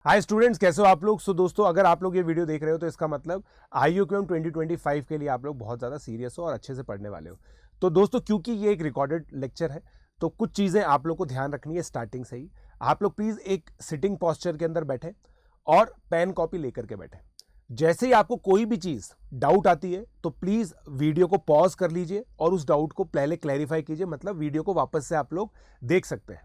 Hi students, कैसे हो आप लोग। दोस्तों, अगर आप लोग ये वीडियो देख रहे हो तो इसका मतलब IUQM 2025 के लिए आप लोग बहुत ज़्यादा सीरियस हो और अच्छे से पढ़ने वाले हो। तो दोस्तों, क्योंकि ये एक रिकॉर्डेड लेक्चर है तो कुछ चीज़ें आप लोग को ध्यान रखनी है स्टार्टिंग से ही। आप लोग प्लीज़ एक सिटिंग पॉस्चर के अंदर बैठे और पेन कॉपी लेकर के बैठे। जैसे ही आपको कोई भी चीज़ डाउट आती है तो प्लीज़ वीडियो को पॉज कर लीजिए और उस डाउट को पहले क्लैरिफाई कीजिए, मतलब वीडियो को वापस से आप लोग देख सकते हैं।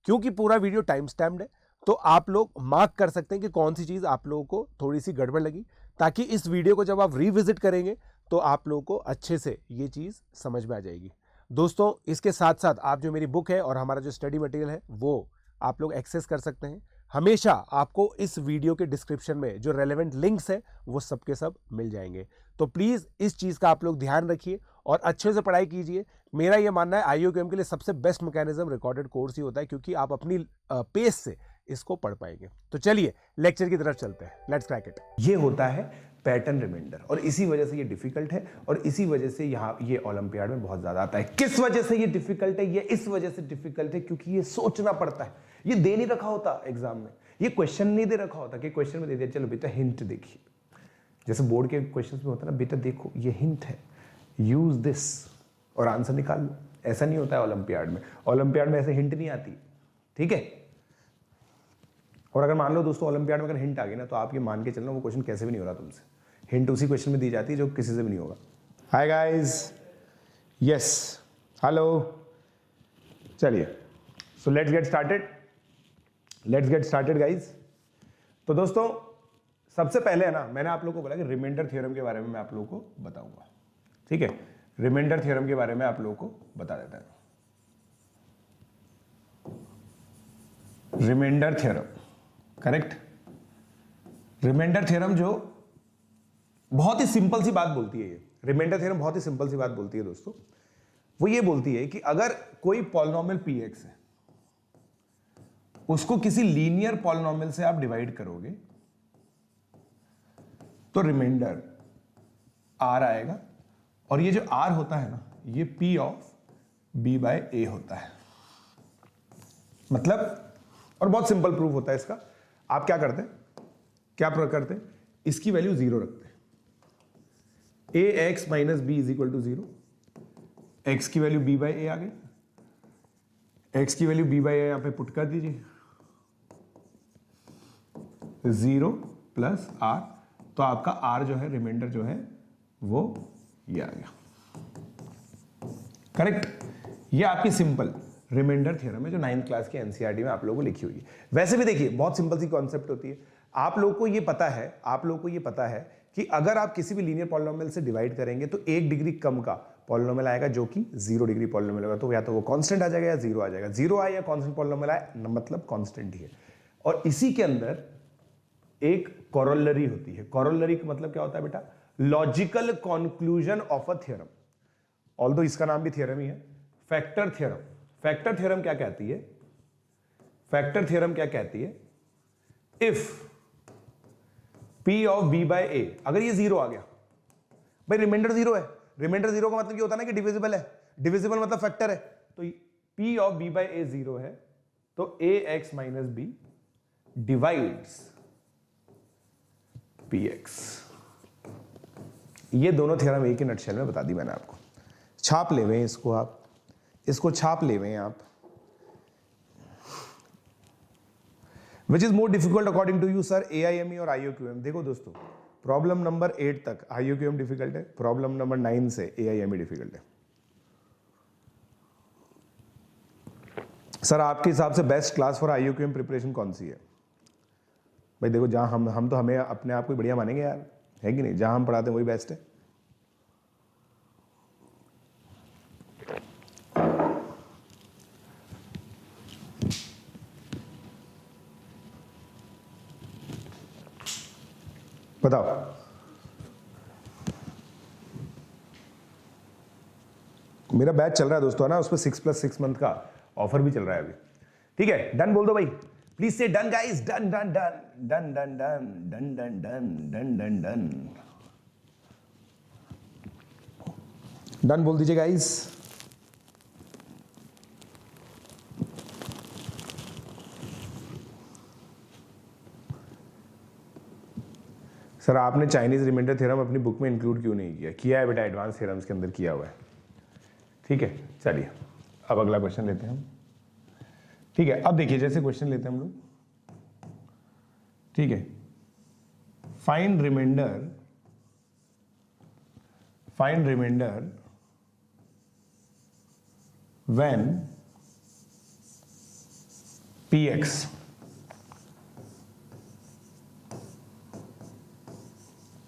क्योंकि पूरा वीडियो टाइम स्टैम्प्ड है तो आप लोग मार्क कर सकते हैं कि कौन सी चीज़ आप लोगों को थोड़ी सी गड़बड़ लगी, ताकि इस वीडियो को जब आप रिविजिट करेंगे तो आप लोगों को अच्छे से ये चीज़ समझ में आ जाएगी। दोस्तों, इसके साथ साथ आप जो मेरी बुक है और हमारा जो स्टडी मटेरियल है वो आप लोग एक्सेस कर सकते हैं। हमेशा आपको इस वीडियो के डिस्क्रिप्शन में जो रेलेवेंट लिंक्स है वो सब के सब मिल जाएंगे। तो प्लीज़ इस चीज़ का आप लोग ध्यान रखिए और अच्छे से पढ़ाई कीजिए। मेरा ये मानना है IUQM के लिए सबसे बेस्ट मैकेनिज्म रिकॉर्डेड कोर्स ही होता है, क्योंकि आप अपनी पेस से इसको पढ़ पाएंगे। तो चलिए लेक्चर की तरफ चलते हैं। Let's crack it. ये होता है पैटर्न रिमाइंडर और इसी वजह से ये डिफिकल्ट है और इसी वजह से यहाँ ये ओलंपियाड में बहुत ज्यादा आता है। किस वजह से ये डिफिकल्ट है? ये इस वजह से डिफिकल्ट है क्योंकि ये सोचना पड़ता है। ये दे नहीं रखा होता एग्जाम में, ये क्वेश्चन नहीं दे रखा होता कि क्वेश्चन में दे दिया चलो बेटा हिंट देखिए, जैसे बोर्ड के क्वेश्चन में होता है ना, बेटा देखो ये हिंट है, यूज दिस और आंसर निकाल लो। ऐसा नहीं होता है ओलंपियाड में। ओलंपियाड में ऐसे हिंट नहीं आती, ठीक है। और अगर मान लो दोस्तों ओलंपियाड में अगर हिंट आ गई ना तो आप ये मान के चलना वो क्वेश्चन कैसे भी नहीं हो रहा तुमसे। हिंट उसी क्वेश्चन में दी जाती है जो किसी से भी नहीं होगा। हाय गाइस, यस, हेलो, चलिए so let's get started guys. तो दोस्तों सबसे पहले है ना, मैंने आप लोगों को बोला कि रिमाइंडर थ्योरम के बारे में मैं आप लोगों को बताऊंगा, ठीक है। रिमाइंडर थ्योरम के बारे में आप लोगों को बता देता हूं। Remainder theorem, correct. Remainder theorem जो बहुत ही सिंपल सी बात बोलती है, ये रिमाइंडर थ्योरम बहुत ही सिंपल सी बात बोलती है दोस्तों। वो ये बोलती है कि अगर कोई पॉलिनोमियल px है उसको किसी लीनियर पॉलिनोमियल से आप डिवाइड करोगे तो रिमाइंडर r आएगा और ये जो r होता है ना ये p of b by a होता है। मतलब, और बहुत सिंपल प्रूफ होता है इसका। आप क्या करते हैं, क्या प्रूव करते हैं, इसकी वैल्यू 0 रखते हैं। ax minus B is equal to 0, x की वैल्यू b बाय a आ गई, x की वैल्यू b बाय a यहां पे पुट कर दीजिए, 0 प्लस r, तो आपका r जो है रिमाइंडर जो है वो ये आ गया, करेक्ट। ये आपकी सिंपल रिमाइंडर थ्योरम है जो 9th क्लास के एनसीईआरटी में आप लोगों को लिखी हुई है। वैसे भी देखिए बहुत सिंपल सी कॉन्सेप्ट होती है। आप लोगों को ये पता है कि अगर आप किसी भी लीनियर पॉलिनोमियल से डिवाइड करेंगे तो 1 डिग्री कम का पॉलिनोमियल आएगा जो कि 0 डिग्री पॉलिनोमियल होगा। तो या तो वो कांस्टेंट आ जाएगा या 0 आ जाएगा। 0 आए या कांस्टेंट पॉलिनोमियल आए मतलब कांस्टेंट ही है। और इसी के अंदर एक कोरोलरी होती है। कोरोलरी का मतलब क्या होता है बेटा? Logical conclusion of a theorem. Although इसका नाम भी थ्योरम ही है, फैक्टर थ्योरम। फैक्टर थ्योरम क्या कहती है? फैक्टर थ्योरम क्या कहती है? If p of b by a, अगर ये 0 आ गया, भाई रिमाइंडर 0 है, रिमाइंडर 0 का मतलब ये होता है ना कि डिविजिबल है, डिविजिबल मतलब फैक्टर है, तो p of b by a 0 है तो ax minus b divides px। ये दोनों थ्योरम एक ही नटशेल में बता दी मैंने आपको। छाप ले हुए इसको, आप इसको छाप ले हुए आप। Which is more difficult according to you sir, AIME और IUQM? देखो दोस्तों, प्रॉब्लम नंबर 8 तक IUQM डिफिकल्ट है, प्रॉब्लम नंबर 9 से AIME डिफिकल्ट है। सर आपके हिसाब से best class for IUQM preparation कौन सी है? भाई देखो, जहां हम तो हमें अपने आप को बढ़िया मानेंगे यार, है कि नहीं? जहां हम पढ़ाते हैं वही बेस्ट है। बताओ। मेरा बैच चल रहा है दोस्तों, है ना, उस पर 6+6 मंथ का ऑफर भी चल रहा है अभी, ठीक है। डन बोल दो भाई, प्लीज से done guys, done done done done done done done done done done done done done बोल दीजिए गाइस। सर आपने चाइनीज रिमाइंडर थ्योरम अपनी बुक में इंक्लूड क्यों नहीं किया? किया है बेटा, एडवांस थ्योरम्स के अंदर किया हुआ है। ठीक है, चलिए अब अगला क्वेश्चन लेते हैं हम। ठीक है, अब देखिए जैसे क्वेश्चन लेते हैं हम लोग। ठीक है, find remainder when px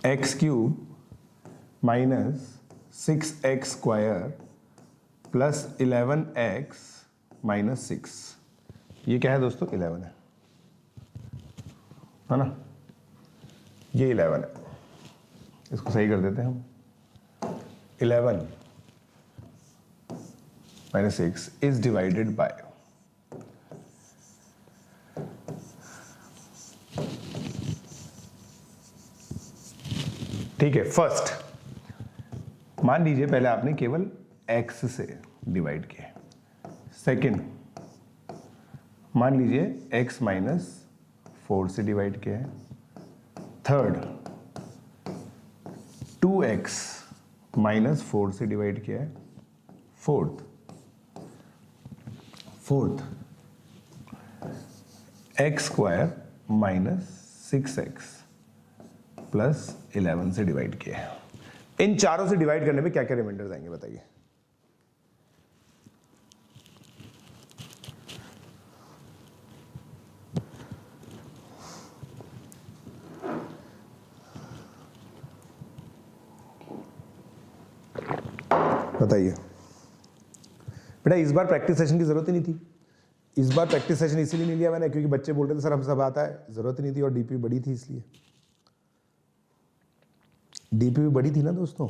x cube minus 6x square plus 11x minus 6। ये क्या है दोस्तों? 11 है ना, ये 11 है। इसको सही कर देते हैं हम। 11 minus 6 is divided by, ठीक है, फर्स्ट मान लीजिए पहले आपने केवल x से डिवाइड किया। सेकंड मान लीजिए x माइनस 4 से डिवाइड किया है। थर्ड 2x माइनस 4 से डिवाइड किया है। Fourth x square minus 6x plus 11 से डिवाइड किया है। इन चारों से डिवाइड करने में क्या क्या रिमाइंडर्स आएंगे बताइए? बताइए बेटा, इस बार प्रैक्टिस सेशन की जरूरत ही नहीं थी। इस बार प्रैक्टिस सेशन इसीलिए नहीं लिया मैंने क्योंकि बच्चे बोल रहे थे सर हम सब आता है, जरूरत ही नहीं थी, और डीपी बड़ी थी इसलिए। डीपी भी बड़ी थी ना दोस्तों।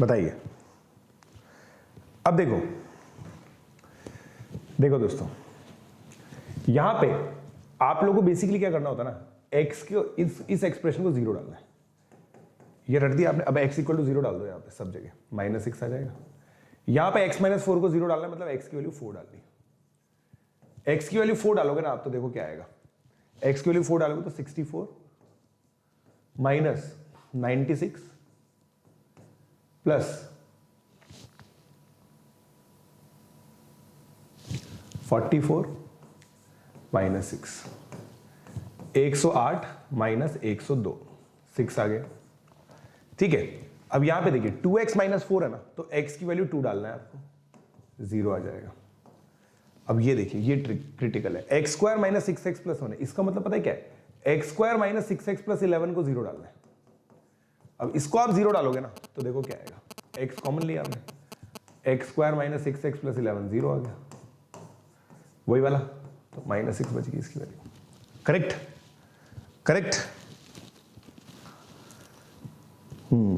बताइए, अब देखो दोस्तों, यहां पे आप लोगों को बेसिकली क्या करना होता है ना, x के इस एक्सप्रेशन को 0 डालना है। ये रख दिया आपने। अब x इक्वल टू 0 डाल दो यहाँ पे सब जगह, माइनस 6 आ जाएगा। यहां पे x माइनस 4 को 0 डालना है, मतलब x की वैल्यू 4 डालनी है। x की वैल्यू 4 डालोगे ना आप, तो देखो क्या आएगा। x की वैल्यू 4 डालोगे तो 64 माइनस 96 प्लस 44 माइनस 6, 108 माइनस 102, 6 आ गया। ठीक है, अब यहां पे देखिए 2x माइनस 4 है ना, तो x की वैल्यू 2 डालना है आपको, 0 आ जाएगा। अब ये देखिए, ये क्रिटिकल है। X square minus 6x plus 1 है, इसका मतलब पता है क्या है? X square minus 6x plus 11 को 0 डालना है। अब इसको आप 0 डालोगे ना, तो देखो क्या आएगा। x कॉमन लिया आपने, x square minus 6x plus 11, 0 आ गया, वही वाला, तो माइनस 6 बच गई इसकी वैल्यू। Correct correct.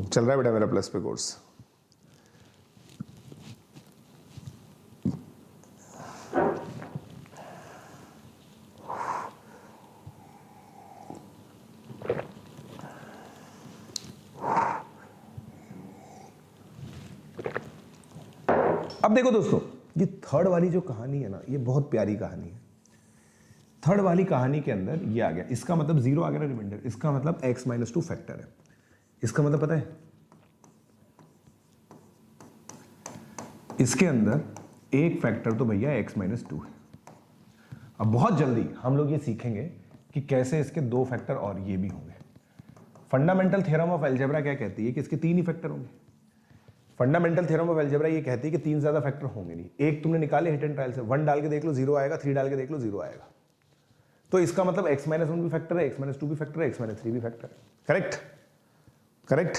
चल रहा है बेटा मेरा प्लस पे कोर्स। अब देखो दोस्तों, ये थर्ड वाली जो कहानी है ना, ये बहुत प्यारी कहानी है। थर्ड वाली कहानी के अंदर ये आ गया, इसका मतलब 0 आ गया ना रिमाइंडर, इसका मतलब x माइनस 2 फैक्टर है। इसका मतलब पता है, इसके अंदर एक फैक्टर तो भैया x माइनस 2 है। अब बहुत जल्दी हम लोग ये सीखेंगे कि कैसे इसके 2 फैक्टर और ये भी होंगे। फंडामेंटल थ्योरम ऑफ अलजेब्रा क्या कहती है कि इसके 3 ही फैक्टर होंगे। फंडामेंटल थ्योरम ऑफ अलजेब्रा ये कहती है कि 3 ज्यादा फैक्टर होंगे नहीं। एक तुमने निकाले हिट एंड ट्रायल से, 1 डाल के देख लो 0 आएगा, 3 डाल के देख लो 0 आएगा। तो इसका मतलब x माइनस 1 भी फैक्टर है, x माइनस 2 भी फैक्टर है, x माइनस 3 भी फैक्टर है। Correct correct.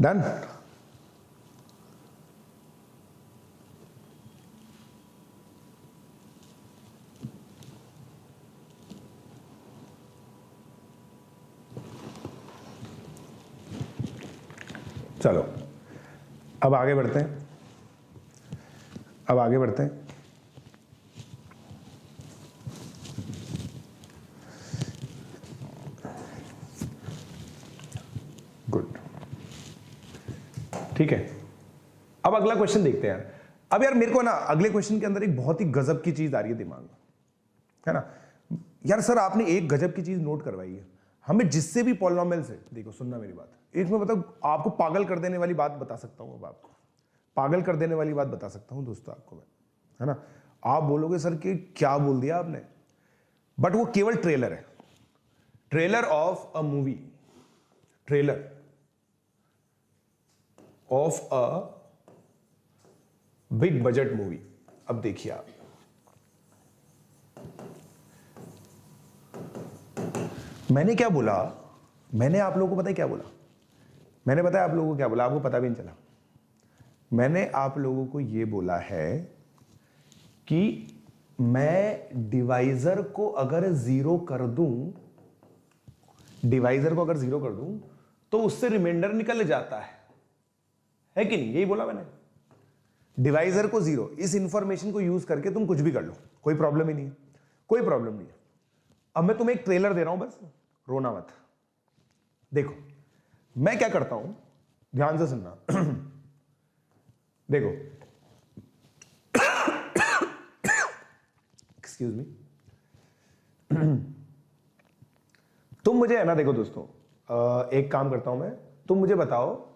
डन। चलो अब आगे बढ़ते हैं, अब आगे बढ़ते हैं। गुड, ठीक है। अब अगला क्वेश्चन देखते हैं यार। अब यार मेरे को ना अगले क्वेश्चन के अंदर एक बहुत ही गजब की चीज आ रही है दिमाग में, है ना यार। सर आपने एक गजब की चीज नोट करवाई है हमें, जिससे भी पॉलिनोमियल से, देखो सुनना मेरी बात, एक मैं मतलब आपको पागल कर देने वाली बात बता सकता हूं, अब आपको पागल कर देने वाली बात बता सकता हूं दोस्तों आपको मैं, है ना। आप बोलोगे सर कि क्या बोल दिया आपने, बट वो केवल ट्रेलर है, trailer of a movie, trailer of a big budget movie. अब देखिए आप, मैंने क्या बोला, मैंने आप लोगों को पता है क्या बोला, मैंने बताया आप लोगों को क्या बोला, आपको पता भी नहीं चला। मैंने आप लोगों को यह बोला है कि मैं डिवाइजर को अगर जीरो कर दूं, डिवाइजर को अगर जीरो कर दूं तो उससे रिमाइंडर निकल जाता है कि नहीं, यही बोला मैंने। डिवाइजर को जीरो, इस इंफॉर्मेशन को यूज करके तुम कुछ भी कर लो, कोई प्रॉब्लम ही नहीं है, कोई प्रॉब्लम नहीं है। अब मैं तुम्हें एक ट्रेलर दे रहा हूं, बस रोना मत। देखो मैं क्या करता हूं, ध्यान से सुनना। देखो एक्सक्यूज मी, तुम मुझे, है ना, देखो दोस्तों एक काम करता हूं मैं, तुम मुझे बताओ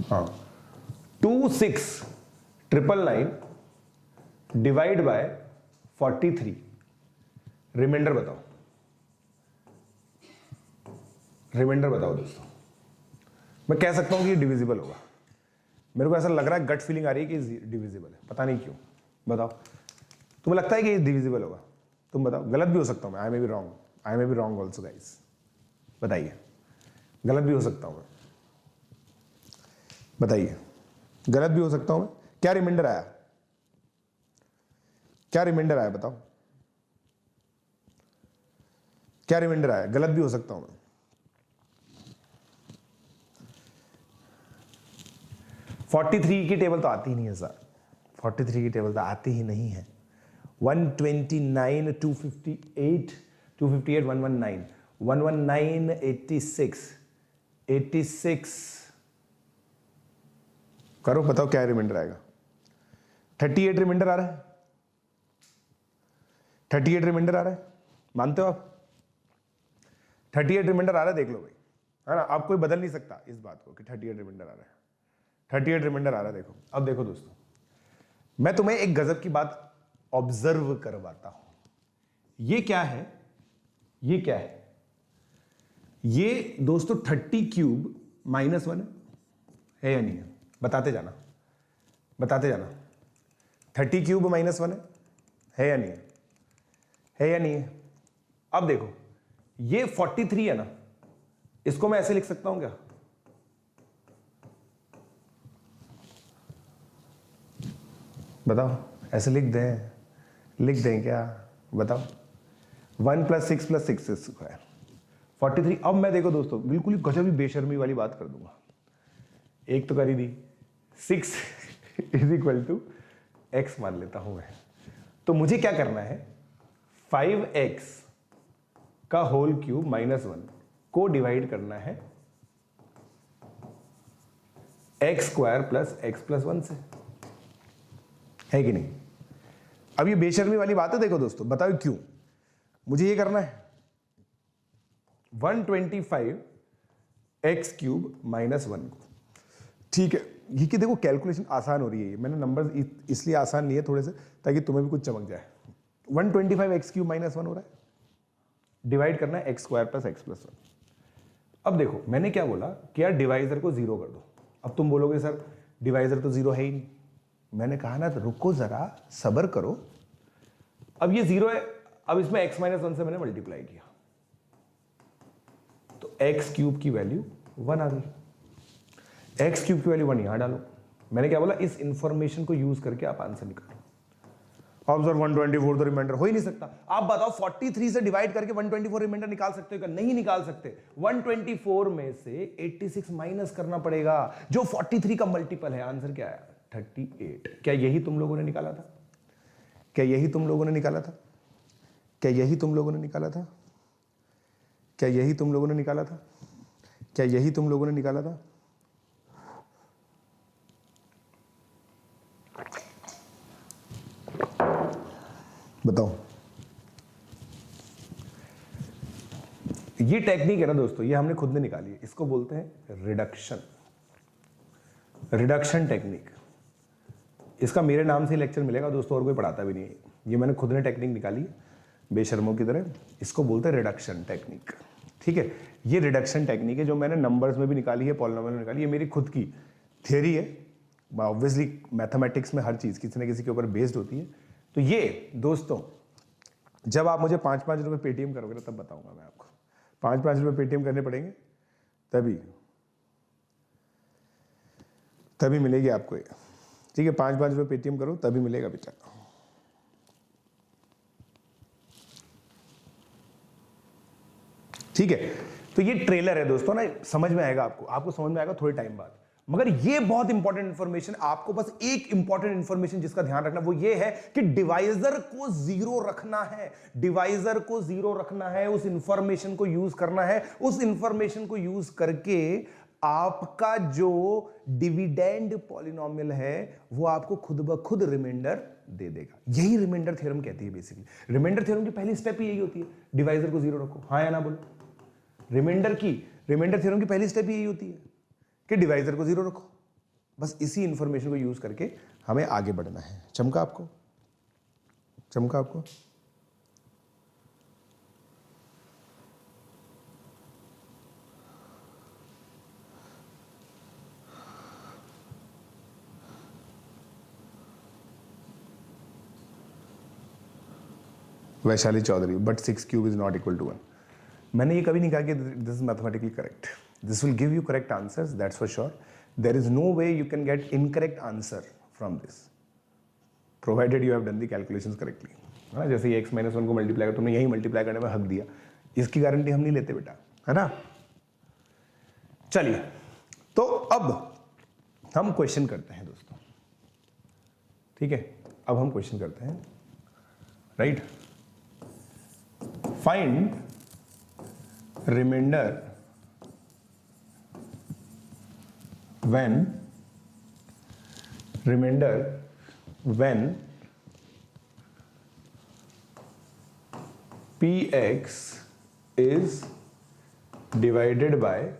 हाँ 26,999 डिवाइड बाय 43, रिमाइंडर बताओ, रिमाइंडर बताओ दोस्तों। मैं कह सकता हूं कि ये डिविजिबल होगा, मेरे को ऐसा लग रहा है, गट फीलिंग आ रही है कि डिविजिबल है, पता नहीं क्यों, बताओ तुम्हें लगता है कि ये डिविजिबल होगा, तुम बताओ। गलत भी हो सकता हूं मैं, I may be wrong, I may be wrong also guys, बताइए, गलत भी हो सकता हूं मैं, बताइए, गलत भी हो सकता हूं मैं। क्या रिमाइंडर आया, क्या रिमाइंडर आया बताओ, क्या रिमाइंडर आया, गलत भी हो सकता हूं मैं। फोर्टी थ्री की टेबल तो आती ही नहीं है सर, 43 की टेबल तो आती ही नहीं है। 129, 258, 258, 119, 119, 86, 86, करो बताओ क्या रिमाइंडर आएगा। 38 रिमाइंडर आ रहा है, 38 रिमाइंडर आ रहा है, मानते हो आप? 38 रिमाइंडर आ रहा है, देख लो भाई, है ना। आप कोई बदल नहीं सकता इस बात को कि 38 रिमाइंडर आ रहा है, 38 रिमाइंडर आ रहा है। देखो अब देखो दोस्तों, मैं तुम्हें एक गजब की बात ऑब्जर्व करवाता हूं। ये क्या है, ये क्या है, ये दोस्तों 30 क्यूब -1 है या नहीं है, बताते जाना, बताते जाना। 30 क्यूब -1 है या नहीं है या नहीं है। अब देखो ये 43 है ना, इसको मैं ऐसे लिख सकता हूं क्या, बताओ, ऐसे लिख दें, लिख दें क्या, बताओ। 1 + 6 + 6 स्क्वायर 43। अब मैं देखो दोस्तों बिल्कुल ही गजब ही बेशर्मी वाली बात कर दूंगा, एक तो कर ही दी, 6 = x मान लेता हूं मैं। तो मुझे क्या करना है, 5x का होल क्यूब -1 को डिवाइड करना है x² + x + 1 से, है कि नहीं। अब ये बेशर्मी वाली बात है, देखो दोस्तों बताओ क्यों मुझे ये करना है। 125 x³ -1 को, ठीक है, ये कि देखो कैलकुलेशन आसान हो रही है, ये मैंने नंबर इसलिए आसान लिए थोड़े से ताकि तुम्हें भी कुछ चमक जाए। 125 x³ -1 हो रहा है, डिवाइड करना है x² + x + 1। अब देखो मैंने क्या बोला कि यार डिवाइजर को जीरो कर दो। अब तुम बोलोगे सर डिवाइजर तो जीरो है ही नहीं, मैंने कहा ना तो रुको जरा सब्र करो। अब ये जीरो है, अब इसमें x माइनस 1 से मैंने मल्टीप्लाई किया तो x क्यूब की वैल्यू 1 आ गई। x क्यूब की वैल्यू 1 यहां डालो। मैंने क्या बोला, इस इंफॉर्मेशन को यूज करके आप आंसर निकालो। ऑब्जर्व 124 तो रिमाइंडर हो ही नहीं सकता। आप बताओ 43 से डिवाइड करके 124 रिमाइंडर निकाल सकते हो क्या? नहीं निकाल सकते। 124 में से 86 माइनस करना पड़ेगा जो 43 का मल्टीपल है। आंसर क्या है? 38। क्या यही तुम लोगों ने निकाला था? क्या यही तुम लोगों ने निकाला था? क्या यही तुम लोगों ने निकाला था? क्या यही तुम लोगों ने निकाला था? क्या यही तुम लोगों ने निकाला था? बताओ। ये टेक्निक है ना दोस्तों, ये हमने खुद ने निकाली है। इसको बोलते हैं रिडक्शन, रिडक्शन टेक्निक। इसका मेरे नाम से लेक्चर मिलेगा दोस्तों, और कोई पढ़ाता भी नहीं है। ये मैंने खुद ने टेक्निक निकाली है बेशर्मों की तरह। इसको बोलते हैं रिडक्शन टेक्निक। ठीक है, ये रिडक्शन टेक्निक है जो मैंने नंबर्स में भी निकाली है, पॉलिनोमियल में निकाली है। ये मेरी खुद की थियरी है। ऑब्वियसली मैथमेटिक्स में हर चीज़ किसी न किसी के ऊपर बेस्ड होती है। तो ये दोस्तों, जब आप मुझे 5-5 रुपये पेटीएम करोगे ना, तब बताऊंगा मैं आपको। 5-5 रुपये पेटीएम करने पड़ेंगे, तभी मिलेगी आपको ये। ठीक है, 5-5 रुपये पेटीएम करो तभी मिलेगा बेटा। ठीक है, तो ये ट्रेलर है दोस्तों ना, समझ में आएगा आपको समझ में आएगा थोड़े टाइम बाद। मगर ये बहुत इंपॉर्टेंट इंफॉर्मेशन, आपको बस एक इंपॉर्टेंट इंफॉर्मेशन जिसका ध्यान रखना वो ये है कि डिवाइजर को 0 रखना है। डिवाइजर को 0 रखना है, उस इंफॉर्मेशन को यूज करना है। उस इंफॉर्मेशन को यूज करके आपका जो डिविडेंड पॉलिनोमियल है वो आपको खुद ब खुद रिमाइंडर दे देगा। यही रिमाइंडर थ्योरम कहती है बेसिकली। रिमाइंडर थ्योरम की पहली स्टेप यही होती है, डिवाइजर को 0 रखो। हाँ या ना बोलो। रिमाइंडर थ्योरम की पहली स्टेप यही होती है कि डिवाइजर को 0 रखो। बस इसी इंफॉर्मेशन को यूज करके हमें आगे बढ़ना है। चमका आपको? Vaishali Chaudhary, but 6 cube is not equal to 1। मैंने ये कभी नहीं कहा कि this is mathematically correct. This will give you correct answers, that's for sure. There is no way you can get incorrect answer from this, provided you have done the calculations correctly. है ना, जैसे ये x minus 1 को multiply कर, तुमने यही multiply करने में हक दिया, इसकी गारंटी हम नहीं लेते बेटा, है ना। चलिए, तो अब हम क्वेश्चन करते हैं दोस्तों। ठीक है, अब हम क्वेश्चन करते हैं, right. Find remainder when px is divided by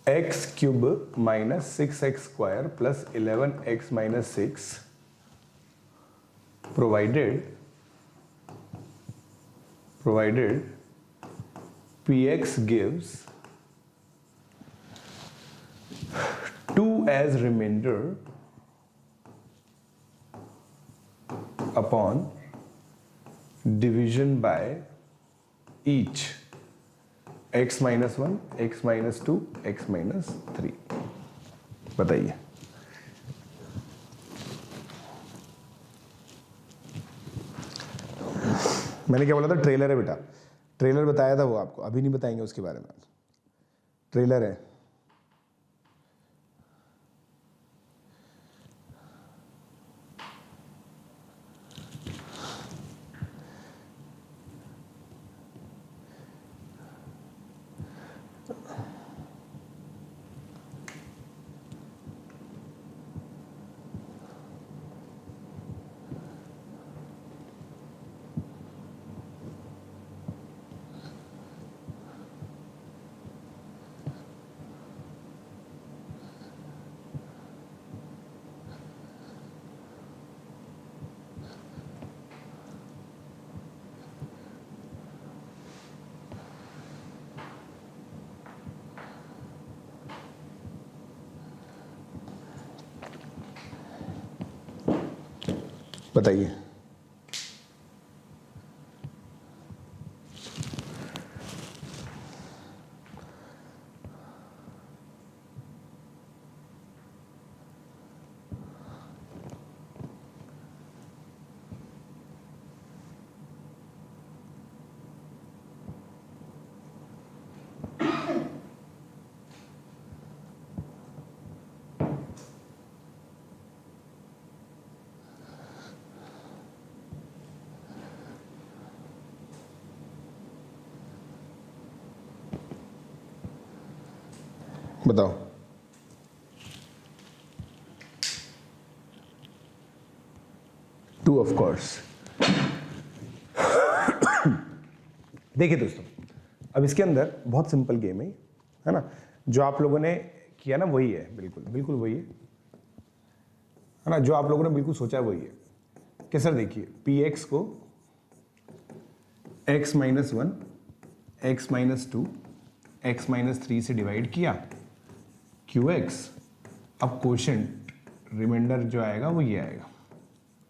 x cube minus 6x square plus 11x minus 6 provided px gives 2 as remainder upon division by each x minus 1, x minus 2, x minus 3। बताइए। मैंने क्या बोला था? Trailer है बेटा। Trailer बताया था वो आपको, अभी नहीं बताएंगे उसके बारे में। ट्रेलर है। बताइए। बताओ। Two of course. देखिए दोस्तों, अब इसके अंदर बहुत सिंपल गेम है ना? जो आप लोगों ने किया ना वही है, बिल्कुल बिल्कुल वही है ना? जो आप लोगों ने बिल्कुल सोचा है वही है कि सर देखिए, पी एक्स को x minus 1, x minus 2, x minus 3 से डिवाइड किया, qx, अब क्वोशंट रिमाइंडर जो आएगा वो ये आएगा,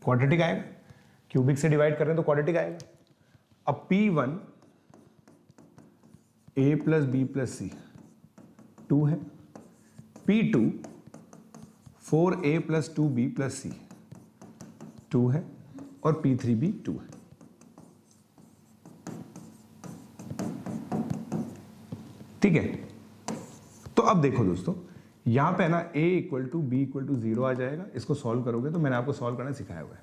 क्वाड्रेटिक आएगा, क्यूबिक से डिवाइड कर रहे हैं तो क्वाड्रेटिक आएगा। अब p1 a plus B plus C 2 है, p2 4a plus 2b plus C 2 है, और p3 भी 2 है। ठीक है, तो अब देखो दोस्तों, यहां पे है ना a equal to B equal to 0 आ जाएगा। इसको सॉल्व करोगे तो मैंने आपको सॉल्व करना सिखाया हुआ है।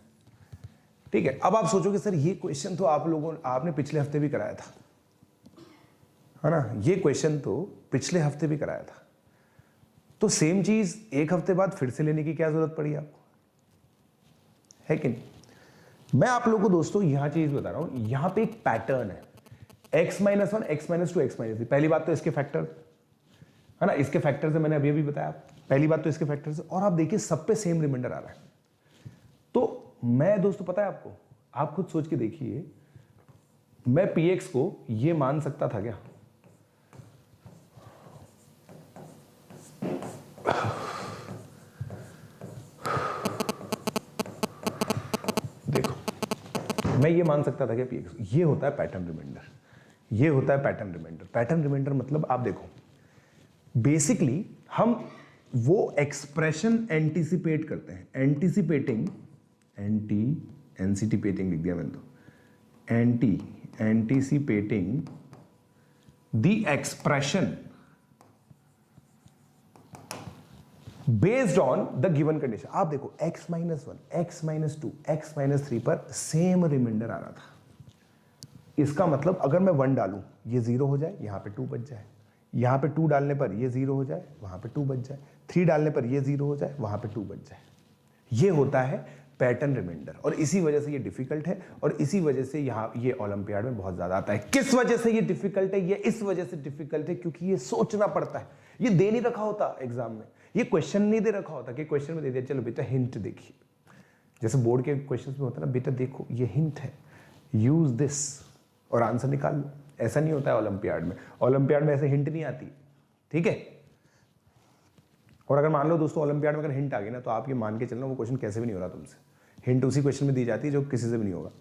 ठीक है, अब आप सोचोगे सर ये क्वेश्चन तो आपने पिछले हफ्ते भी कराया था, है ना? ये क्वेश्चन तो पिछले हफ्ते भी कराया था, तो सेम चीज एक हफ्ते बाद फिर से लेने की क्या जरूरत पड़ी आपको, है कि नहीं? मैं आप लोगों को दोस्तों यहां चीज बता रहा हूं, यहां पे एक पैटर्न है, x minus 1, x minus 2, x minus 3। पहली बात तो इसके फैक्टर, है ना? इसके फैक्टर से मैंने अभी बताया, पहली बात तो इसके फैक्टर से, और आप देखिए सब पे सेम रिमाइंडर आ रहा है। तो मैं दोस्तों पता है आपको, आप खुद सोच के देखिए, मैं px को ये मान सकता था क्या? देखो, मैं ये मान सकता था क्या px? ये होता है पैटर्न रिमाइंडर, ये होता है पैटर्न रिमाइंडर। पैटर्न रिमाइंडर मतलब आप देखो, बेसिकली हम वो एक्सप्रेशन एंटीसिपेट करते हैं, एंटीसिपेटिंग, एंटीसिपेटिंग लिख दिया मैंने तो, एंटीसिपेटिंग the expression based on the given condition. आप देखो x minus 1, x minus 2, x minus 3 पर सेम रिमाइंडर आ रहा था। इसका मतलब अगर मैं 1 डालूं ये 0 हो जाए, यहां पे 2 बच जाए, यहां पे 2 डालने पर ये 0 हो जाए, वहां पे 2 बच जाए, 3 डालने पर ये 0 हो जाए, वहां पे 2 बच जाए। ये होता है पैटर्न रिमाइंडर, और इसी वजह से ये डिफिकल्ट है, और इसी वजह से यहां ये ओलंपियाड में बहुत ज्यादा आता है। किस वजह से ये डिफिकल्ट है? ये इस वजह से डिफिकल्ट है क्योंकि ये सोचना पड़ता है, ये दे नहीं रखा होता एग्जाम में, ये क्वेश्चन नहीं दे रखा होता कि क्वेश्चन में दे दिया चलो बेटा हिंट देखिए, जैसे बोर्ड के क्वेश्चन में होता है ना, बेटा देखो ये हिंट है, यूज दिस और आंसर निकाल लो। ऐसा नहीं होता है ओलंपियाड में, ओलंपियाड में ऐसे हिंट नहीं आती, ठीक है? और अगर मान लो दोस्तों ओलंपियाड में अगर हिंट आ गई ना, तो आप ये मान के चलना वो क्वेश्चन कैसे भी नहीं हो रहा तुमसे, हिंट उसी क्वेश्चन में दी जाती है जो किसी से भी नहीं होगा।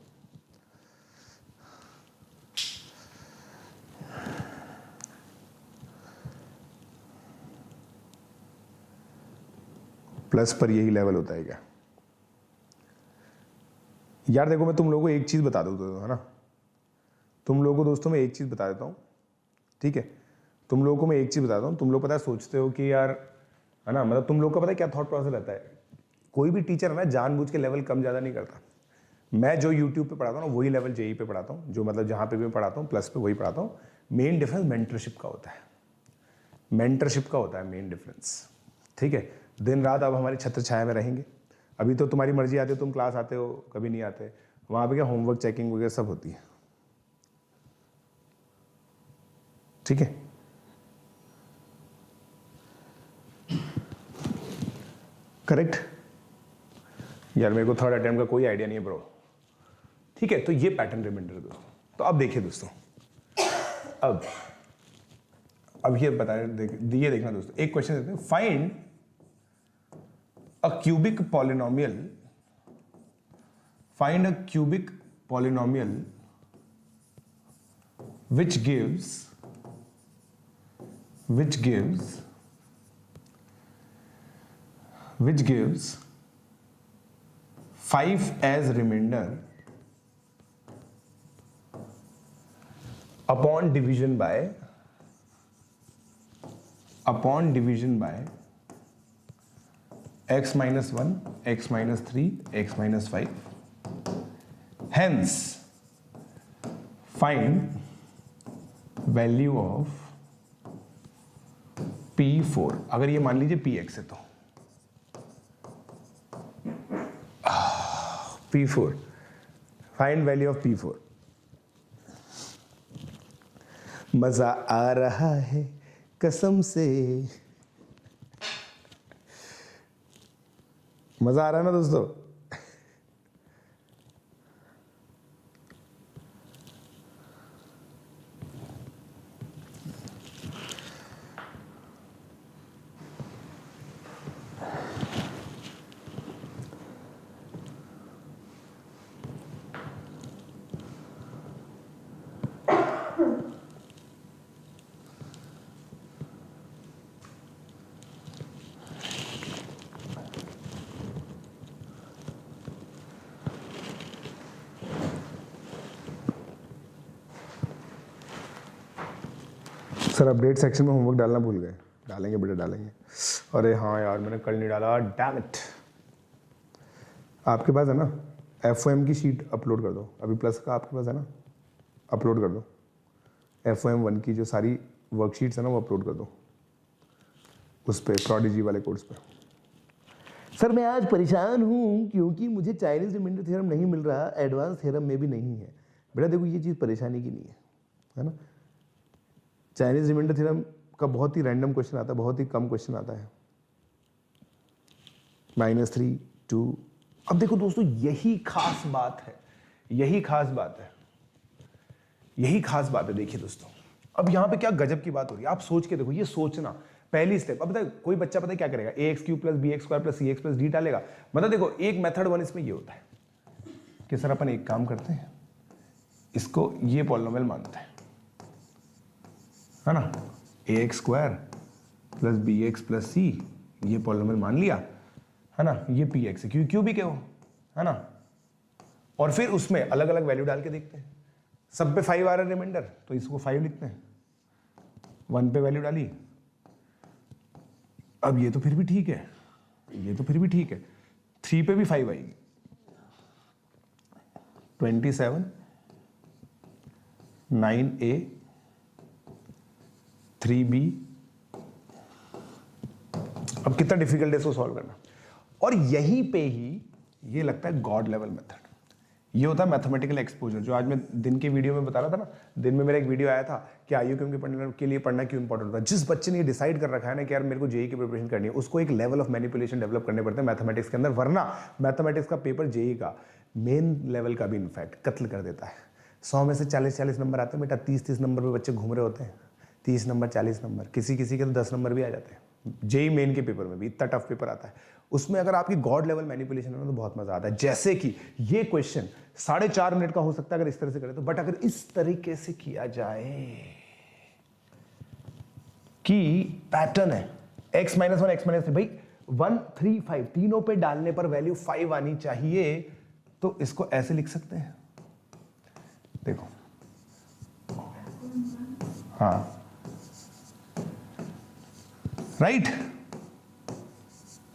प्लस पर यही लेवल होता है क्या? यार देखो, मैं तुम लोगों को एक चीज बता दूं तो, है ना, तुम लोगों को दोस्तों मैं एक चीज बता देता हूं, ठीक है? तुम लोगों को मैं एक चीज बताता हूं, तुम लोग पता है सोचते हो कि यार, है ना, मतलब तुम लोग का पता है क्या थॉट प्रोसेस रहता है, कोई भी टीचर है ना जानबूझ के लेवल कम ज्यादा नहीं करता। मैं जो यूट्यूब पे पढ़ाता हूँ वही लेवल जेई पे पढ़ाता हूँ, जो मतलब जहाँ पे भी मैं पढ़ाता हूँ प्लस पे वही पढ़ाता हूँ। मेन डिफरेंस मेंटरशिप का होता है, मेंटरशिप का होता है मेन डिफरेंस, ठीक है? दिन रात अब हमारी छत्र छाया में रहेंगे। अभी तो तुम्हारी मर्जी आती है, तुम क्लास आते हो, कभी नहीं आते, वहाँ पे क्या होमवर्क चेकिंग वगैरह सब होती है, ठीक है? करेक्ट? यार मेरे को थर्ड अटेम्प्ट का कोई आइडिया नहीं है ब्रो, ठीक है? तो ये पैटर्न रिमाइंडर है दोस्तों। तो अब देखिए दोस्तों, अब ये बताएं, ये देखना दोस्तों, एक क्वेश्चन देते हैं, find a cubic polynomial, find a cubic polynomial which gives 5 as remainder upon division by x minus 1, x minus 3, x minus 5. Hence, find value of P4, अगर ये मान लीजिए Px है तो P4, find value of P4। मजा आ रहा है कसम से, मजा आ रहा है ना दोस्तों? सर अपडेट सेक्शन में होमवर्क डालना भूल गए। डालेंगे बेटा डालेंगे। अरे हाँ यार मैंने कल नहीं डाला, डैम इट। आपके पास है ना FOM की शीट, अपलोड कर दो। अभी प्लस का आपके पास है ना, अपलोड कर दो। FOM 1 की जो सारी वर्कशीट्स है ना वो अपलोड कर दो उस पर, प्रोडिजी वाले कोर्स पे। सर मैं आज परेशान हूँ क्योंकि मुझे चाइनीज रिमाइंडर थ्योरम नहीं मिल रहा, एडवांस थ्योरम में भी नहीं है। बेटा देखो ये चीज़ परेशानी की नहीं है ना। चाइनीज रिमाइंडर थ्योरम का बहुत ही रैंडम क्वेश्चन आता है, बहुत ही कम क्वेश्चन आता है। -3 2। अब देखो दोस्तों यही खास बात है, यही खास बात है, यही खास बात है। देखिए दोस्तों अब यहां पे क्या गजब की बात हो रही है, आप सोच के देखो। ये सोचना पहली स्टेप। अब बताए कोई बच्चा पता है क्या करेगा, ax³ + bx² + cx + d डालेगा। मतलब देखो एक मेथड 1 इसमें ये होता है कि सर अपन एक काम करते हैं, इसको ये पॉलिनोमियल मानते हैं, है ना, ax² + bx + c, ये पॉलिनोमियल मान लिया, है ना, ये px है क्योंकि क्यों भी क्या हो, है ना। और फिर उसमें अलग अलग वैल्यू डाल के देखते हैं। सब पे 5 आ रहा है रिमाइंडर तो इसको 5 लिखते हैं, 1 पे वैल्यू डाली। अब ये तो फिर भी ठीक है, ये तो फिर भी ठीक है। 3 पे भी 5 आएगी, 27 9a 3b। अब कितना डिफिकल्ट है इसको सॉल्व करना। और यहीं पे ही ये लगता है गॉड लेवल मेथड। ये होता है मैथमेटिकल एक्सपोजर, जो आज मैं दिन के वीडियो में बता रहा था ना। दिन में मेरा एक वीडियो आया था कि IUQM के लिए पढ़ना क्यों इंपॉर्टेंट होता है। जिस बच्चे ने ये डिसाइड कर रखा है ना कि यार मेरे को जेई की प्रिपरेशन करनी है, उसको एक लेवल ऑफ मैनिपुलेशन डेवलप करने पड़ते हैं मैथमेटिक्स के अंदर, वरना मैथमेटिक्स का पेपर जेई का मेन लेवल का भी इनफैक्ट कत्ल कर देता है। 100 में से 40 नंबर आते हैं बेटा, 30 नंबर पे बच्चे घूम रहे होते हैं, 30 नंबर 40 नंबर, किसी किसी के तो 10 नंबर भी आ जाते हैं। जेई मेन के पेपर में भी इतना टफ पेपर आता है, उसमें अगर आपकी गॉड लेवल मैनिपुलेशन है ना तो बहुत मजा आता है। जैसे कि ये क्वेश्चन 4.5 मिनट का हो सकता है अगर इस तरह से करें तो, बट अगर इस तरीके से किया जाए कि पैटर्न है x - 1 x - 3, भाई 1 3 5 तीनों पे डालने पर वैल्यू 5 आनी चाहिए, तो इसको ऐसे लिख सकते हैं। देखो हाँ राइट,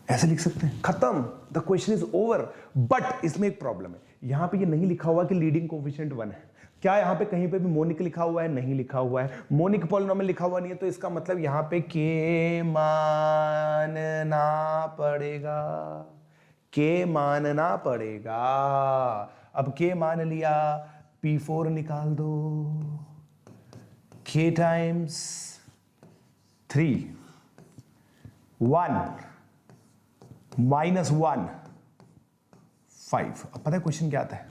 ऐसे लिख सकते हैं, खत्म, the question is over. But इसमें एक प्रॉब्लम है, यहां पे ये नहीं लिखा हुआ कि लीडिंग कोएफिशिएंट 1 है। क्या यहां पे कहीं पे भी मोनिक लिखा हुआ है? नहीं लिखा हुआ है। मोनिक पॉलिनोमियल लिखा हुआ नहीं है, तो इसका मतलब यहां पे के मानना पड़ेगा, के मानना पड़ेगा। अब के मान लिया, P4 निकाल दो, k टाइम्स 3 1 -1 5। अब पता है क्वेश्चन क्या आता है?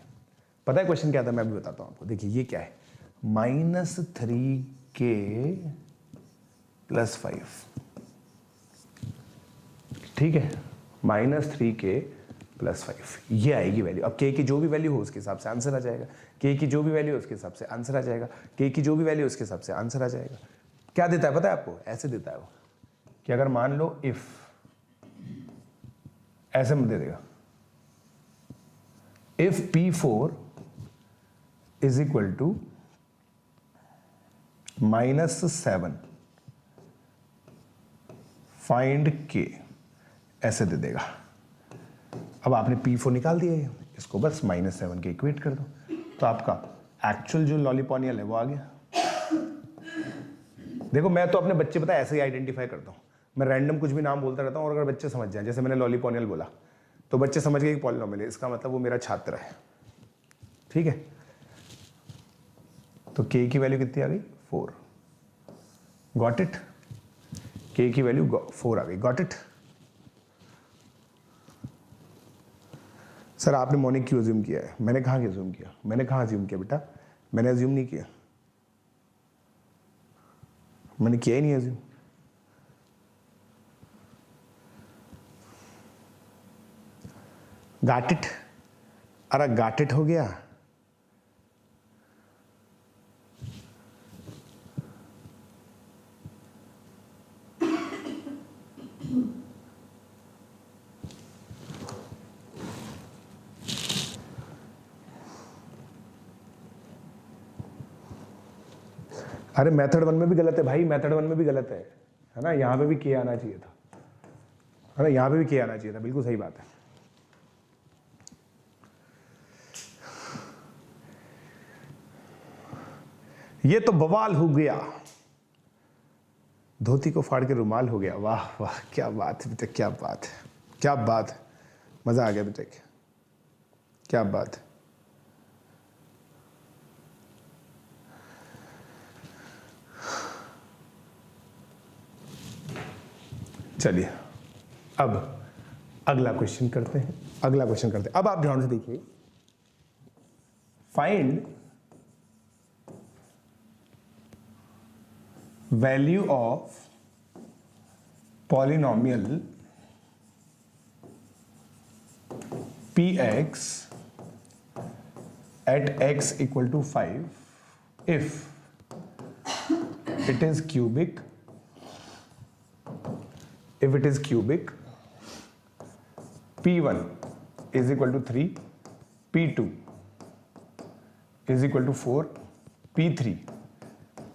पता है क्वेश्चन क्या आता है? मैं भी बताता हूं आपको। देखिए ये क्या है, -3k + 5, ठीक है, -3k + 5, ये आएगी वैल्यू। अब k की जो भी वैल्यू हो उसके हिसाब से आंसर आ जाएगा, k की जो भी वैल्यू हो उसके हिसाब से आंसर आ जाएगा, k की जो भी वैल्यू उसके हिसाब से आंसर आ जाएगा। क्या देता है पता है आपको? ऐसे देता है वो कि अगर मान लो इफ, ऐसे में दे देगा, if P4 is equal to -7 find k, ऐसे दे देगा। अब आपने P4 निकाल दिया है, इसको बस -7 के इक्वेट कर दो, तो आपका एक्चुअल जो लॉलीपॉनियल है वो आ गया। देखो मैं तो अपने बच्चे पता है ऐसे ही आइडेंटिफाई करता हूँ, मैं रैंडम कुछ भी नाम बोलता रहता हूँ और अगर बच्चे समझ जाए, जैसे मैंने लॉलीपॉनियल बोला तो बच्चे समझ गए कि पॉलिनोमियल है, इसका मतलब वो मेरा छात्र है, ठीक है। तो k की वैल्यू कितनी आ गई 4, गॉट इट, k की वैल्यू 4 आ गई, गॉट इट। सर आपने मोनिक क्यों अज्यूम किया है? मैंने कहाँ अज्यूम किया, मैंने कहाँ अज्यूम किया बेटा, मैंने अज्यूम नहीं किया, मैंने किया ही नहीं अज्यूम। गाट इट, अरे गाट इट हो गया। अरे मेथड 1 में भी गलत है भाई, मेथड 1 में भी गलत है ना, यहां पे भी के आना चाहिए था, है ना, यहां पे भी के आना चाहिए था, बिल्कुल सही बात है। ये तो बवाल हो गया, धोती को फाड़ के रुमाल हो गया, वाह वाह क्या बात है बेटा, क्या बात है, क्या बात है, मजा आ गया बेटा, क्या बात है। चलिए अब अगला क्वेश्चन करते हैं, अगला क्वेश्चन करते हैं। अब आप ध्यान से देखिए, find value of polynomial px at x equal to 5 if it is cubic, if it is cubic, p1 is equal to 3, p2 is equal to 4, p3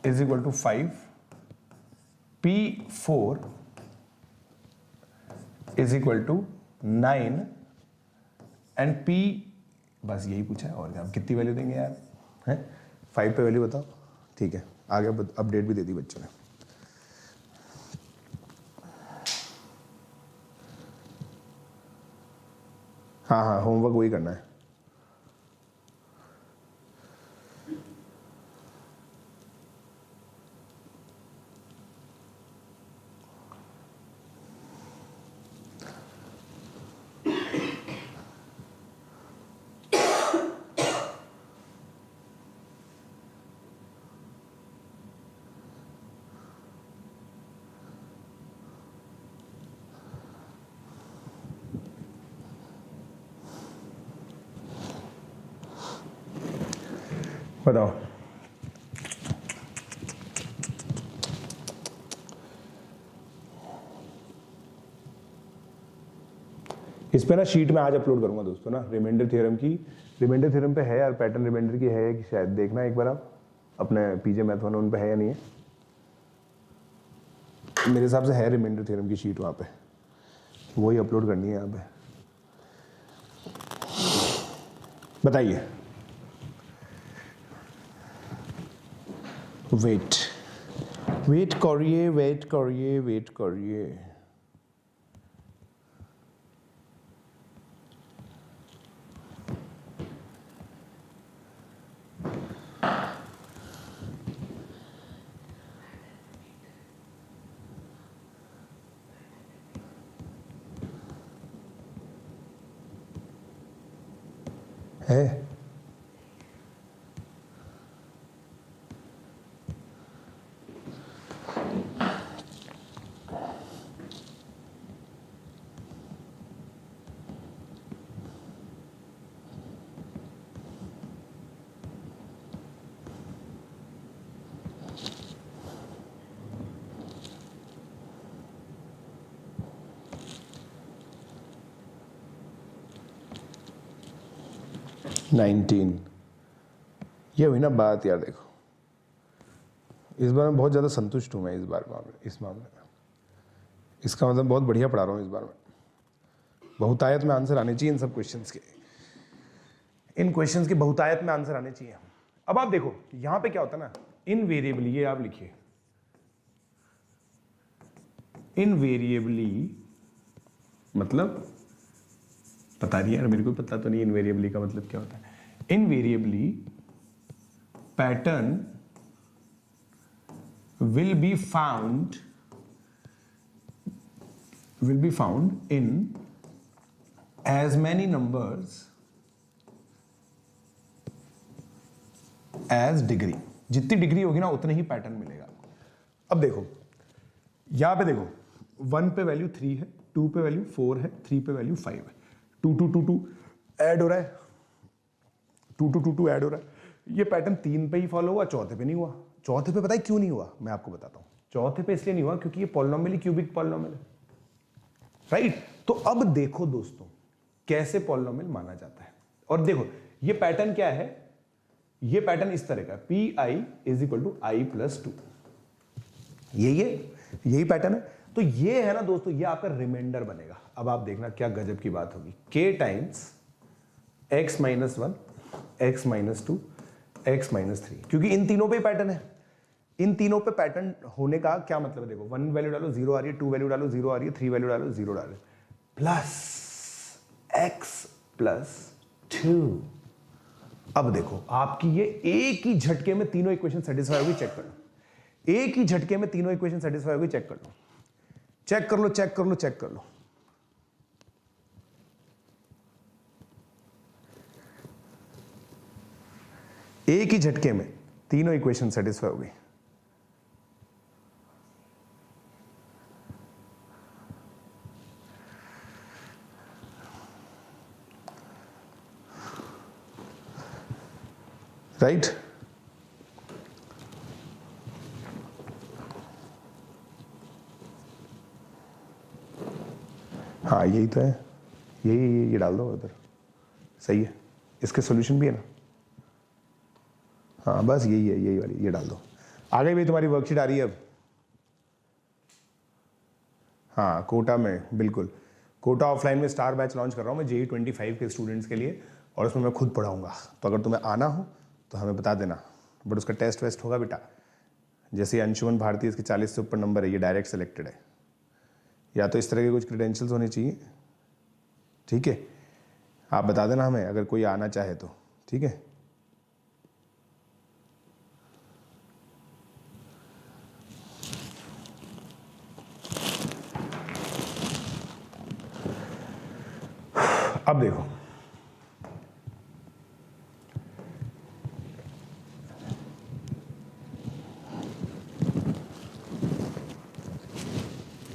is equal to 5, p4 is equal to 9 and p, बस यही पूछा है और क्या, कितनी value देंगे यार, हैं 5 पे वैल्यू बताओ, ठीक है, आगे अपडेट भी दे दी बच्चों ने। हाँ हाँ होमवर्क वही करना है। बताओ इस पे ना शीट में आज अपलोड करूंगा दोस्तों ना, रिमाइंडर थ्योरम की, रिमाइंडर थ्योरम पे है यार, पैटर्न रिमाइंडर की है कि शायद, देखना एक बार आप अपने पीजे मैथ वन उन पे है या नहीं है, मेरे हिसाब से है रिमाइंडर थ्योरम की शीट वहां पे, वही अपलोड करनी है यहाँ पे। बताइए, वेट वेट करिए, वेट करिए, वेट करिए। है नाइनटीन, ये हुई ना बात यार। देखो इस बार मैं बहुत ज़्यादा संतुष्ट हूँ मैं इस मामले में, इसका मतलब बहुत बढ़िया पढ़ा रहा हूँ इस बार में, बहुतायत में आंसर आने चाहिए इन सब क्वेश्चंस के, इन क्वेश्चंस के बहुतायत में आंसर आने चाहिए। अब आप देखो यहाँ पे क्या होता है ना, इन वेरिएबल, ये आप लिखिए इनवेरिएबली मतलब पता नहीं यार, मेरे को पता तो नहीं इनवेरिएबली का मतलब क्या होता है। Invariably pattern will be found in as many numbers as degree। जितनी डिग्री होगी ना उतना ही पैटर्न मिलेगा। अब देखो यहां पे देखो 1 पे वैल्यू 3 है, 2 पे वैल्यू 4 है, 3 पे वैल्यू 5 है, 2 2 2 2 ऐड हो रहा है, 2 2 2 2 ऐड हो रहा है। ये पैटर्न 3 पे ही फॉलो हुआ, चौथे पे नहीं हुआ। चौथे पे पता है क्यों नहीं हुआ, मैं आपको बताता हूं। चौथे पे इसलिए नहीं हुआ क्योंकि ये पॉलिनोमियल क्यूबिक पॉलिनोमियल है, राइट। तो अब देखो दोस्तों कैसे पॉलिनोमियल माना जाता है। और देखो ये पैटर्न क्या है, ये पैटर्न इस तरह का P I is equal to I plus 2, यही पैटर्न है। तो ये है ना दोस्तों, ये आपका रिमाइंडर बनेगा। अब आप देखना क्या गजब की बात होगी, k times x minus 1, x minus 2, x minus 3, क्योंकि इन तीनों पे पैटर्न है। इन तीनों पे पैटर्न होने का क्या मतलब है, देखो 1 वैल्यू डालो 0 आ रही है, 2 वैल्यू डालो 0 आ रही है, 3 वैल्यू डालो 0 डालो, प्लस x प्लस 2। अब देखो आपकी ये एक ही झटके में तीनों इक्वेशन सेटिस्फाई होगी, चेक कर लो। एक ही झटके में तीनों इक्वेशन सेटिस्फाई होगी, चेक कर लो, चेक कर लो, चेक कर लो, चेक कर लो। एक ही झटके में तीनों इक्वेशन सेटिस्फाई हो गई। राइट, हाँ यही तो है, ये डाल दो उधर, सही है। इसके सॉल्यूशन भी है ना, हाँ बस यही है, यही वाली, ये डाल दो। आ गई भाई तुम्हारी वर्कशीट आ रही है अब। हाँ कोटा में, बिल्कुल कोटा ऑफलाइन में स्टार बैच लॉन्च कर रहा हूँ मैं JEE 25 के स्टूडेंट्स के लिए, और उसमें मैं खुद पढ़ाऊंगा। तो अगर तुम्हें आना हो तो हमें बता देना, बट उसका टेस्ट वेस्ट होगा बेटा। जैसे अंशुमन भारती, इसके 40 से ऊपर नंबर है, ये डायरेक्ट सेलेक्टेड है। या तो इस तरह के कुछ क्रेडेंशियल्स होने चाहिए, ठीक है। आप बता देना हमें अगर कोई आना चाहे तो, ठीक है। अब देखो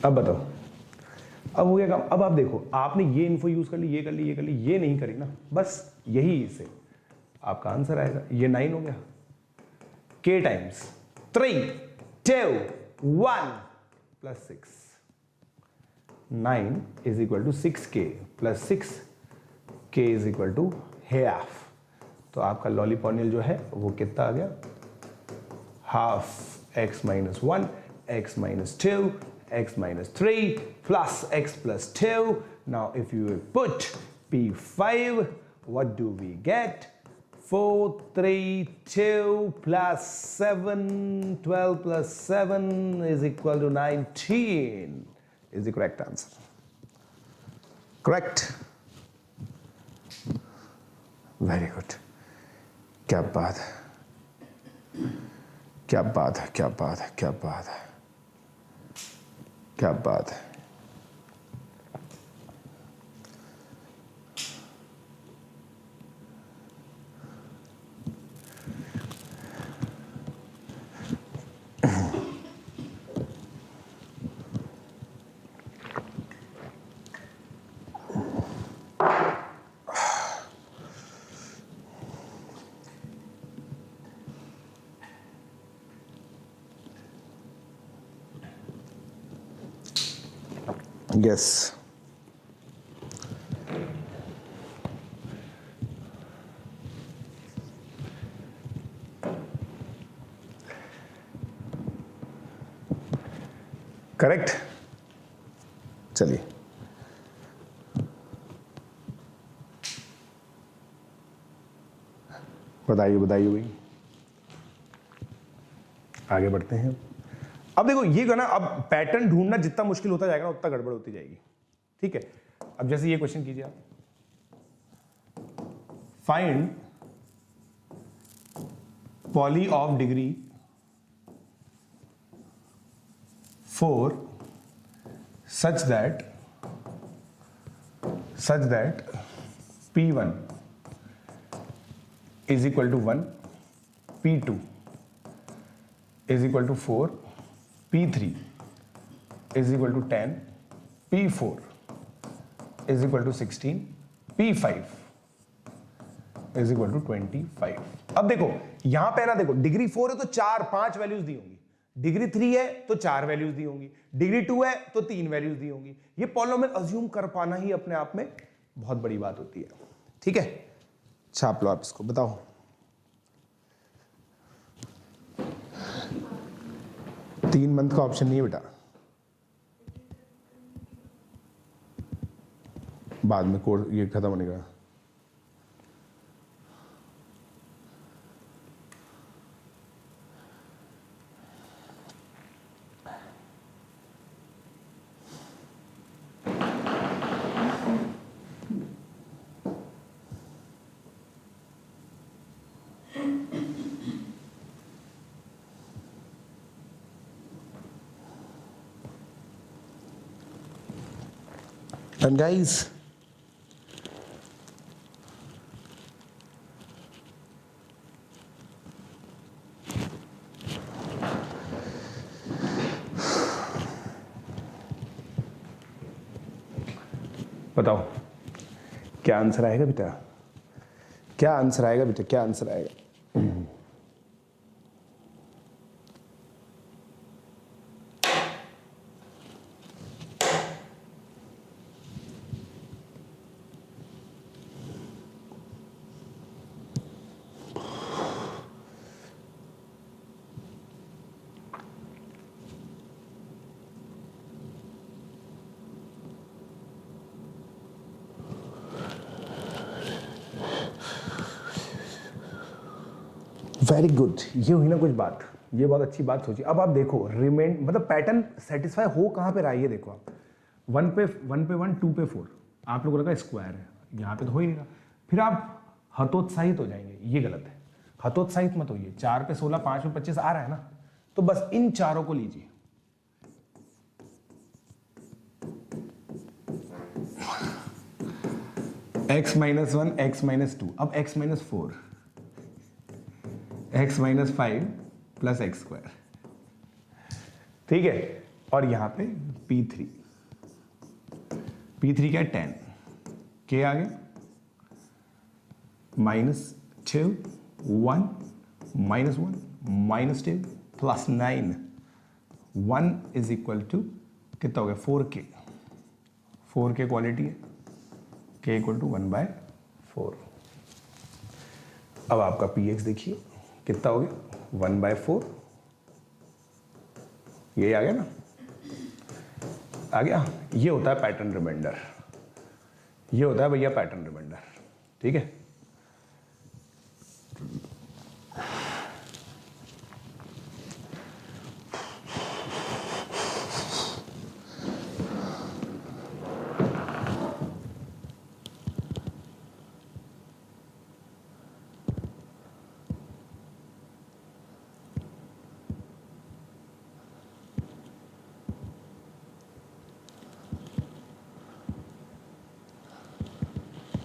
अब बताओ, अब हो गया काम। अब आप देखो, आपने ये इन्फो यूज कर ली, ये कर ली, ये कर ली, ये नहीं करी ना, बस यही से आपका आंसर आएगा। ये 9 हो गया, k times 3 2 1 plus 6, 9 is equal to 6k plus 6, k is equal to half. तो आपका लॉलीपॉनियल जो है वो कितना आ गया, half x minus 1, x minus 2, x minus 3 plus x plus 2. Now if you put P5, what do we get? 4, 3, 2 plus 7, 12 plus 7 is equal to 19 is the correct answer. Correct? Very good. क्या बात है, क्या बात है, क्या बात है, क्या बात है, क्या बात है। Yes. करेक्ट। चलिए बताइए, बताइए भाई, आगे बढ़ते हैं। अब देखो ये ना, अब पैटर्न ढूंढना जितना मुश्किल होता जाएगा ना उतना गड़बड़ होती जाएगी, ठीक है। अब जैसे ये क्वेश्चन कीजिए आप, find poly of degree 4 such that P1 is equal to 1, P2 is equal to 4, P3 is equal to 10, P4 is equal to 16, P5 is equal to 25। अब देखो यहां पे ना, देखो डिग्री 4 है तो 4-5 वैल्यूज दी होंगी, डिग्री 3 है तो 4 वैल्यूज दी होंगी, डिग्री 2 है तो 3 वैल्यूज दी होंगी। ये पॉलिनोमियल अज्यूम कर पाना ही अपने आप में बहुत बड़ी बात होती है, ठीक है। छाप लो आप इसको, बताओ 3 मंथ का ऑप्शन नहीं है बेटा, बाद में कोर्स ये खत्म होने का। And guys, बताओ क्या आंसर आएगा बेटा, क्या आंसर आएगा बेटा, क्या आंसर आएगा? वेरी गुड, ये हुई ना कुछ बात, ये बहुत अच्छी बात सोची। अब आप देखो रिमेन मतलब पैटर्न सेटिस्फाई हो कहाँ पे रहा है, ये देखो आप 1 पे 1, 2 पे 4, आप लोगों का स्क्वायर है, यहाँ पे तो हो ही नहीं रहा, फिर आप हतोत्साहित हो जाएंगे, ये गलत है, हतोत्साहित मत होइए। 4 पे 16, 5 पे 25 आ रहा है ना, तो बस इन चारों को लीजिए, x - 1, x - 2, अब x - 4, x - 5 plus x square, ठीक है। और यहां पे P3 क्या है 10, के आ गया -2 1 -1 -2 प्लस 9, 1 इज इक्वल टू कितना हो गया 4k, 4k क्वालिटी है, k इक्वल टू 1/4। अब आपका px देखिए कितना हो गया 1/4, ये आ गया ना, आ गया। ये होता है पैटर्न रिमाइंडर, ये होता है भैया पैटर्न रिमाइंडर, ठीक है।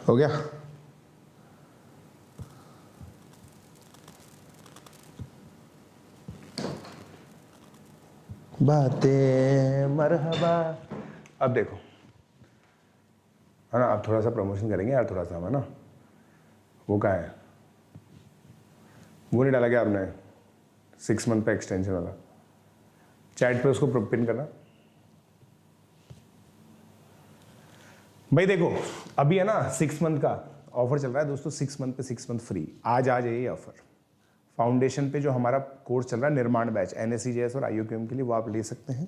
हो गया, बातें मरहबा। अब देखो है ना, अब थोड़ा सा प्रमोशन करेंगे यार, थोड़ा सा है ना। वो कहाँ है, वो नहीं डाला क्या आपने 6 मंथ पे एक्सटेंशन वाला, चैट पे उसको पिन करना। भाई देखो अभी है ना 6 मंथ का ऑफर चल रहा है दोस्तों, 6 मंथ पे 6 मंथ फ्री। आज आ जाइए ऑफर, फाउंडेशन पे जो हमारा कोर्स चल रहा है निर्माण बैच NSCJS और IOQM के लिए, वो आप ले सकते हैं,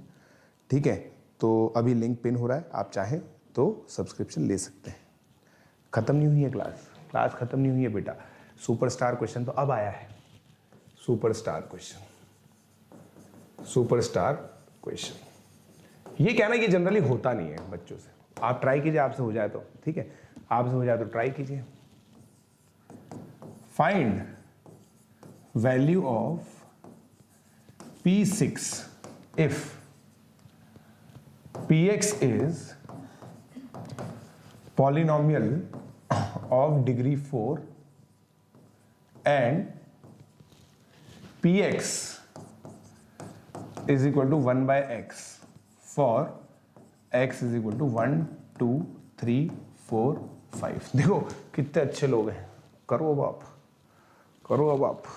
ठीक है। तो अभी लिंक पिन हो रहा है, आप चाहें तो सब्सक्रिप्शन ले सकते हैं। खत्म नहीं हुई है क्लास खत्म नहीं हुई है बेटा। सुपरस्टार क्वेश्चन तो अब आया है, सुपरस्टार क्वेश्चन सुपरस्टार क्वेश्चन। ये कहना ये जनरली होता नहीं है बच्चों से, आप ट्राई कीजिए, आपसे हो जाए तो ठीक है, आपसे हो जाए तो ट्राई कीजिए। Find value of P6 if Px is polynomial of degree 4 and Px is equal to 1 by x for x is equal to 1 2 3 4 5। देखो कितने अच्छे लोग हैं, करो अब आप, करो अब आप।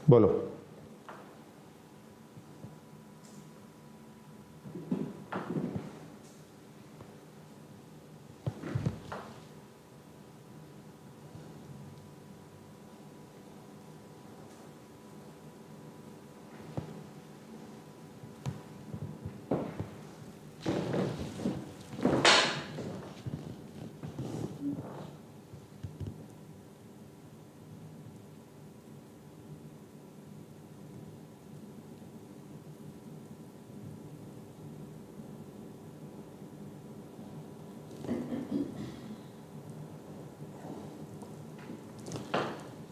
बोलो।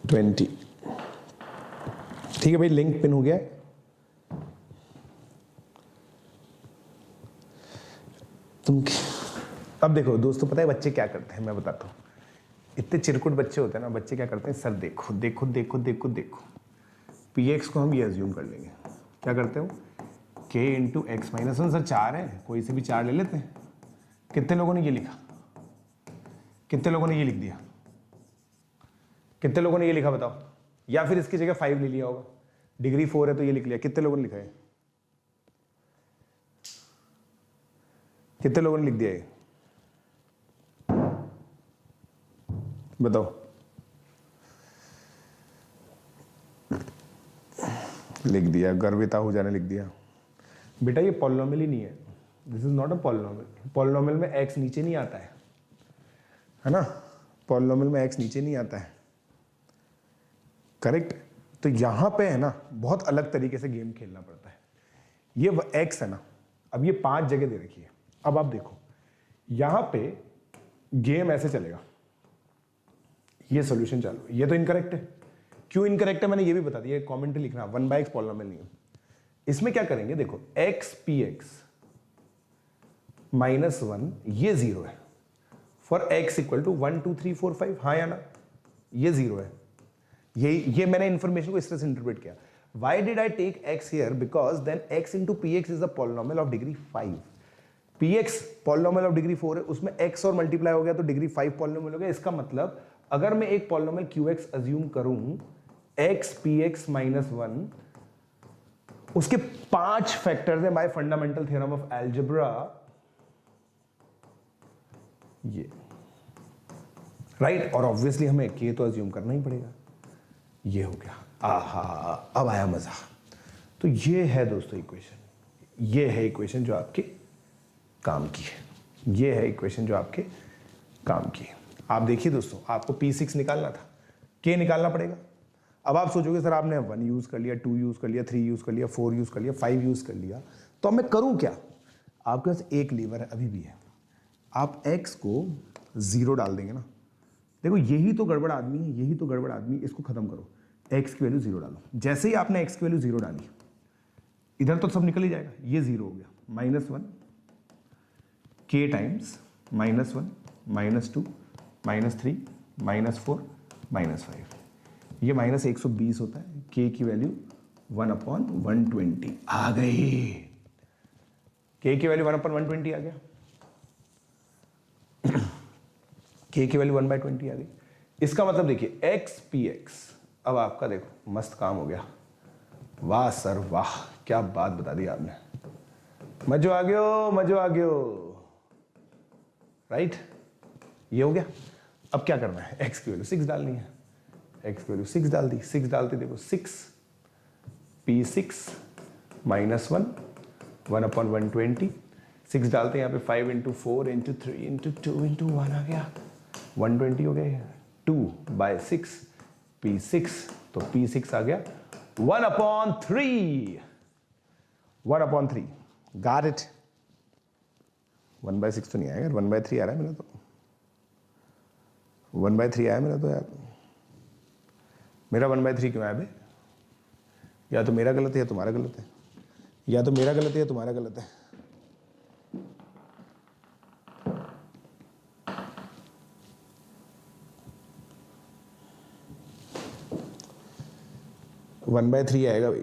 ट्वेंटी, ठीक है भाई, लिंक पिन हो गया है। तुम अब देखो दोस्तों, पता है बच्चे क्या करते हैं, मैं बताता हूँ। इतने चिरकुट बच्चे होते हैं ना, बच्चे क्या करते हैं, सर देखो देखो देखो देखो देखो, Px को हम ये अज्यूम कर लेंगे, क्या करते हो, k into x minus 1। Sir 4 है, कोई से भी 4 ले लेते हैं। कितने लोगों ने ये लिखा, कितने लोगों ने ये लिख दिया, कितने लोगों ने ये लिखा बताओ, या फिर इसकी जगह 5 ले लिया होगा, डिग्री 4 है तो ये लिख लिया। कितने लोगों ने लिखा है, कितने लोगों ने लिख दिया ये बताओ, लिख दिया, गर्विता हो जाने लिख दिया। बेटा ये पॉलिनोमियल ही नहीं है, this is not a polynomial. Polynomial में एक्स नीचे नहीं आता है ना, पॉलिनोमियल में एक्स नीचे नहीं आता है, करेक्ट। तो यहां पे है ना बहुत अलग तरीके से गेम खेलना पड़ता है। ये एक्स है ना, अब ये 5 जगह दे रखी है। अब आप देखो यहां पे गेम ऐसे चलेगा, ये सॉल्यूशन चालू, ये तो इनकरेक्ट है। क्यों इनकरेक्ट है मैंने ये भी बता दिया, कमेंट्री लिखना, 1/x पॉलिनोमियल नहीं है। इसमें क्या करेंगे, देखो x px -1 ये 0 है फॉर x इक्वल टू 1 2 3 4 5, हाँ या ना, ये 0 है। ये मैंने इंफॉर्मेशन को इस तरह से इंटरप्रेट किया। Why did I take x here? Because then x into px is a polynomial of degree 5. px polynomial of degree 4 है, उसमें x और मल्टीप्लाई हो गया तो डिग्री 5 polynomial हो गया। इसका मतलब अगर मैं एक polynomial qx अज्यूम करूं, x px -1, उसके 5 फैक्टर्स है bye fundamental theorem of algebra, ये राइट। और ऑब्वियसली हमें k तो अज्यूम करना ही पड़ेगा। ये हो गया, आहा अब आया मजा। तो ये है दोस्तों इक्वेशन, ये है इक्वेशन जो आपके काम की है, ये है इक्वेशन जो आपके काम की है। आप देखिए दोस्तों, आपको P6 निकालना था, K निकालना पड़ेगा। अब आप सोचोगे सर आपने 1 यूज कर लिया, 2 यूज कर लिया, 3 यूज कर लिया, 4 यूज कर लिया, 5 यूज कर लिया, तो अब मैं करूं क्या। आपके पास एक लीवर है, अभी भी है, आप x को 0 डाल देंगे ना। देखो यही तो गड़बड़ आदमी है, यही तो गड़बड़ आदमी, इसको खत्म करो, x की वैल्यू 0 डालो। जैसे ही आपने x की वैल्यू 0 डाली, इधर तो सब निकल ही जाएगा, ये 0 हो गया, -1 k टाइम्स -1 -2 -3 -4 -5, ये -120 होता है। k की वैल्यू 1/120 आ गई। k की वैल्यू 1/120 आ गया। k की वैल्यू 1/20 आ गई। इसका मतलब देखिए x px, अब आपका देखो मस्त काम हो गया। वाह सर वाह, क्या बात बता दी आपने, मजो आ गयो, मजो आ गयो, राइट। ये हो गया। अब क्या करना है, x की वैल्यू 6 डालनी है। x की वैल्यू 6 डाल दी, 6 डालते देखो 6 p6 -1 1/120, 6 डालते हैं यहाँ पे 5 × 4 × 3 × 2 × 1 आ गया, 120 हो गया। 2/6 p6, तो p6 आ गया 1/3, 1/3। Got it. 1/6 तो नहीं आएगा, 1/3 आ रहा है मेरा, तो 1/3 आया मेरा, तो यार मेरा 1/3 क्यों आया बे? या तो मेरा गलत है या तुम्हारा गलत है, या तो मेरा गलत है या तुम्हारा गलत है। वन बाय थ्री आएगा भाई।